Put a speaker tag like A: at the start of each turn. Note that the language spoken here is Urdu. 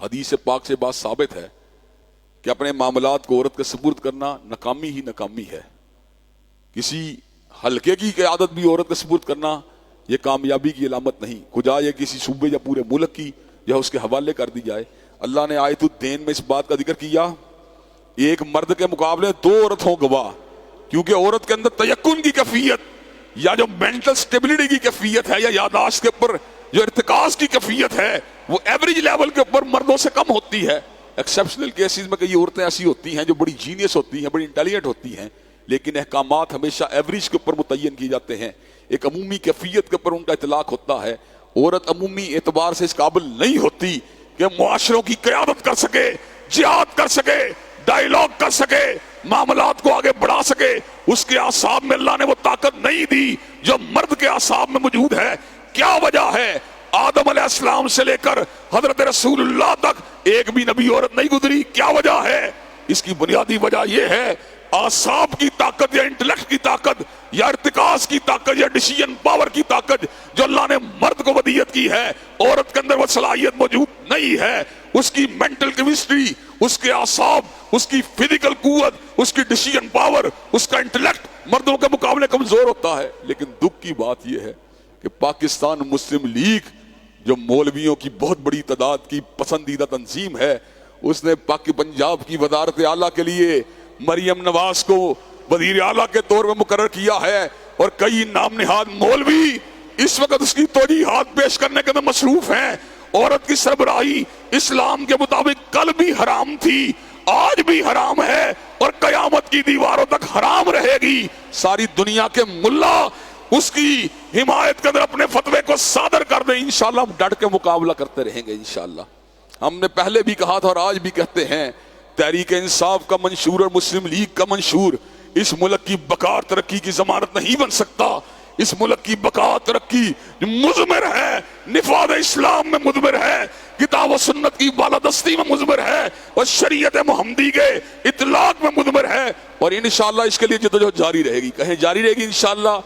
A: حدیث پاک سے بات ثابت ہے کہ اپنے معاملات کو عورت کے سپرد کرنا ناکامی ہی ناکامی ہے. کسی حلقے کی قیادت بھی عورت کے سپرد کرنا یہ کامیابی کی علامت نہیں، خدا یہ کسی صوبے یا پورے ملک کی یا اس کے حوالے کر دی جائے. اللہ نے آیت الدین میں اس بات کا ذکر کیا ایک مرد کے مقابلے 2 عورت ہوں گواہ، کیونکہ عورت کے اندر تیقن کی کیفیت یا جو مینٹل سٹیبلٹی کی کیفیت ہے یا یاداشت کے اوپر جو ارتکاز کی کیفیت ہے وہ ایوریج لیول کے اوپر مردوں سے کم ہوتی ہے. ایکسیپشنل کیسز میں کئی عورتیں ایسی ہوتی ہیں جو بڑی جینیس ہوتی ہیں، بڑی انٹیلیجنٹ ہوتی ہیں، لیکن احکامات ہمیشہ ایوریج کے اوپر متعین کیے جاتے ہیں. ایک عمومی کیفیت کے اوپر ان کا اطلاق ہوتا ہے. عورت عمومی اعتبار سے اس قابل نہیں ہوتی کہ معاشروں کی قیادت کر سکے، جہاد کر سکے، ڈائیلاگ کر سکے، معاملات کو آگے بڑھا سکے. اس کے اعصاب میں اللہ نے وہ طاقت نہیں دی جو مرد کے اعصاب میں موجود ہے. کیا وجہ ہے؟ آدم علیہ السلام سے لے کر حضرت رسول اللہ تک ایک بھی نبی عورت نہیں گزری. کیا وجہ ہے؟ اس کی بنیادی وجہ یہ ہے اعصاب کی طاقت یا انٹلیکٹ کی طاقت یا ارتکاز کی طاقت یا ڈیسیژن پاور کی طاقت جو اللہ نے مرد کو ودیت کی ہے، عورت کے اندر وہ صلاحیت موجود نہیں ہے. اس کی مینٹل کیمسٹری، اس کے اعصاب، اس کی فزیکل قوت، اس کی ڈیسیژن پاور، اس کا انٹلیکٹ مردوں کے مقابلے کمزور ہوتا ہے. لیکن دکھ کی بات یہ ہے کہ پاکستان مسلم لیگ جو مولویوں کی بہت بڑی تعداد کی پسندیدہ تنظیم ہے، اس نے پنجاب کی وزارت اعلیٰ کے لیے مریم نواز کو وزیر اعلیٰ کے طور پر مقرر کیا ہے، اور کئی نام نہاد مولوی اس وقت اس کی توجیحات پیش کرنے کے اندر مصروف ہیں. عورت کی سربراہی اسلام کے مطابق کل بھی حرام تھی، آج بھی حرام ہے، اور قیامت کی دیواروں تک حرام رہے گی. ساری دنیا کے ملا اس کی حمایت کے اندر اپنے فتوے کو صادر کر دیں، انشاءاللہ ہم ڈٹ کے مقابلہ کرتے رہیں گے. انشاءاللہ ہم نے پہلے بھی کہا تھا اور آج بھی کہتے ہیں، تحریک انصاف کا منشور اور مسلم لیگ کا منشور اس ملک کی بقا اور ترقی کی ضمانت نہیں بن سکتا. اس ملک کی بقا ترقی مضمر ہے، نفاذ اسلام میں مضمر ہے، کتاب و سنت کی بالادستی میں مضمر ہے، اور شریعت محمدی کے اطلاق میں مضمر ہے. اور انشاءاللہ اس کے لیے جدوجہد جاری رہے گی. کہیں جاری رہے گی انشاءاللہ.